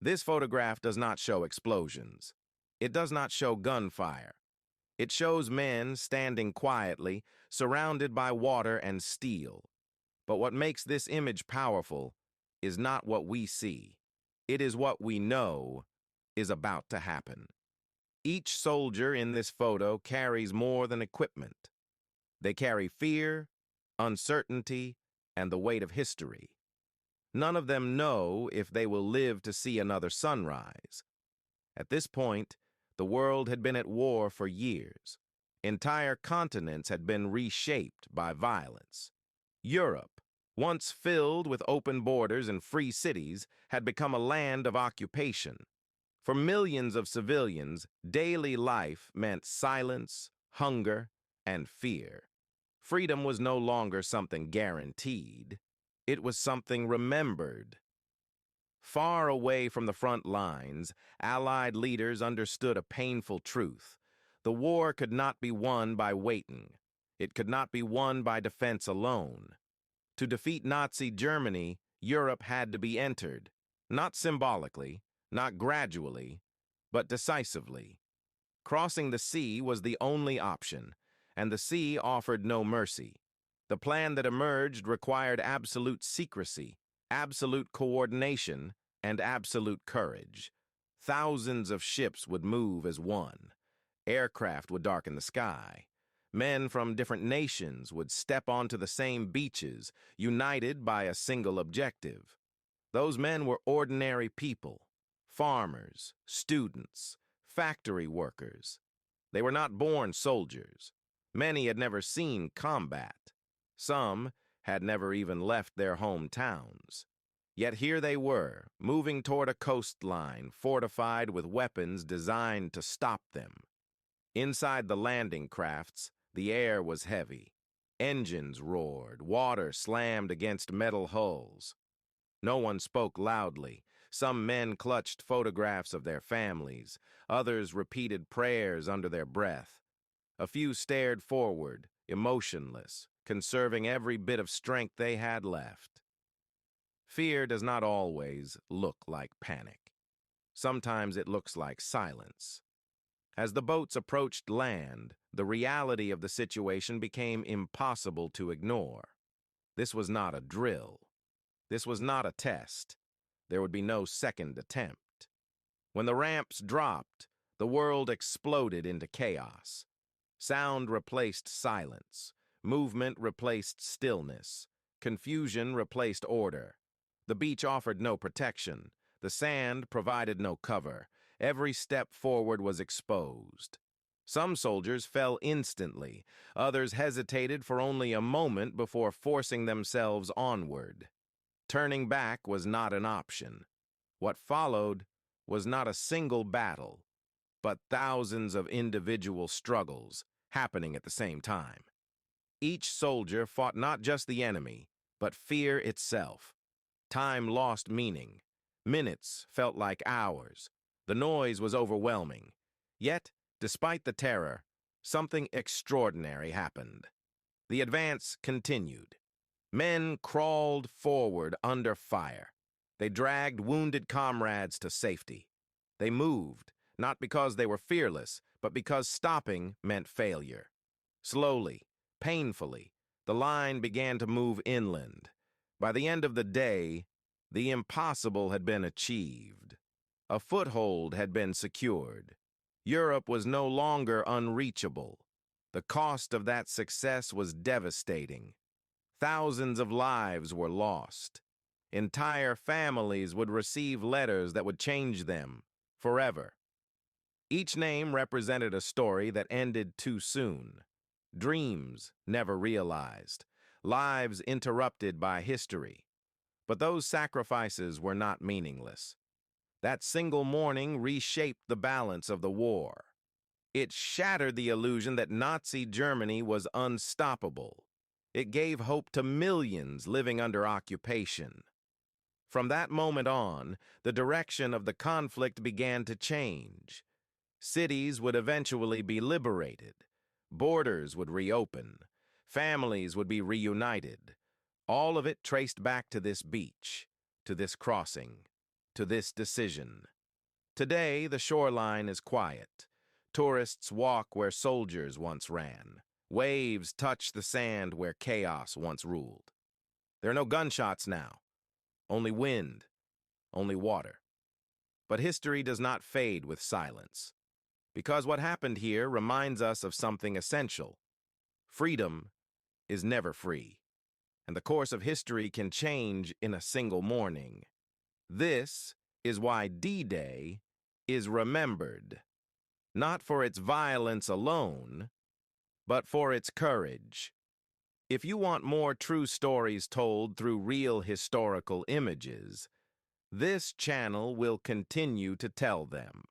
This photograph does not show explosions. It does not show gunfire. It shows men standing quietly, surrounded by water and steel. But what makes this image powerful is not what we see. It is what we know is about to happen. Each soldier in this photo carries more than equipment. They carry fear, uncertainty, and the weight of history. None of them know if they will live to see another sunrise. At this point, the world had been at war for years. Entire continents had been reshaped by violence. Europe, once filled with open borders and free cities, had become a land of occupation. For millions of civilians, daily life meant silence, hunger, and fear. Freedom was no longer something guaranteed. It was something remembered. Far away from the front lines, Allied leaders understood a painful truth. The war could not be won by waiting. It could not be won by defense alone. To defeat Nazi Germany, Europe had to be entered, not symbolically, not gradually, but decisively. Crossing the sea was the only option, and the sea offered no mercy. The plan that emerged required absolute secrecy, absolute coordination, and absolute courage. Thousands of ships would move as one. Aircraft would darken the sky. Men from different nations would step onto the same beaches, united by a single objective. Those men were ordinary people, farmers, students, factory workers. They were not born soldiers. Many had never seen combat. Some had never even left their hometowns. Yet here they were, moving toward a coastline fortified with weapons designed to stop them. Inside the landing crafts, the air was heavy. Engines roared, water slammed against metal hulls. No one spoke loudly. Some men clutched photographs of their families. Others repeated prayers under their breath. A few stared forward, emotionless, conserving every bit of strength they had left. Fear does not always look like panic. Sometimes it looks like silence. As the boats approached land, the reality of the situation became impossible to ignore. This was not a drill. This was not a test. There would be no second attempt. When the ramps dropped, the world exploded into chaos. Sound replaced silence. Movement replaced stillness. Confusion replaced order. The beach offered no protection. The sand provided no cover. Every step forward was exposed. Some soldiers fell instantly. Others hesitated for only a moment before forcing themselves onward. Turning back was not an option. What followed was not a single battle, but thousands of individual struggles happening at the same time. Each soldier fought not just the enemy, but fear itself. Time lost meaning. Minutes felt like hours. The noise was overwhelming. Yet, despite the terror, something extraordinary happened. The advance continued. Men crawled forward under fire. They dragged wounded comrades to safety. They moved, not because they were fearless, but because stopping meant failure. Slowly, painfully, the line began to move inland. By the end of the day, the impossible had been achieved. A foothold had been secured. Europe was no longer unreachable. The cost of that success was devastating. Thousands of lives were lost. Entire families would receive letters that would change them forever. Each name represented a story that ended too soon. Dreams never realized. Lives interrupted by history. But those sacrifices were not meaningless. That single morning reshaped the balance of the war. It shattered the illusion that Nazi Germany was unstoppable. It gave hope to millions living under occupation. From that moment on, the direction of the conflict began to change. Cities would eventually be liberated. Borders would reopen. Families would be reunited. All of it traced back to this beach, to this crossing, to this decision. Today, the shoreline is quiet. Tourists walk where soldiers once ran. Waves touch the sand where chaos once ruled. There are no gunshots now, only wind, only water. But history does not fade with silence, because what happened here reminds us of something essential. Freedom is never free, and the course of history can change in a single morning. This is why D-Day is remembered, not for its violence alone, but for its courage. If you want more true stories told through real historical images, this channel will continue to tell them.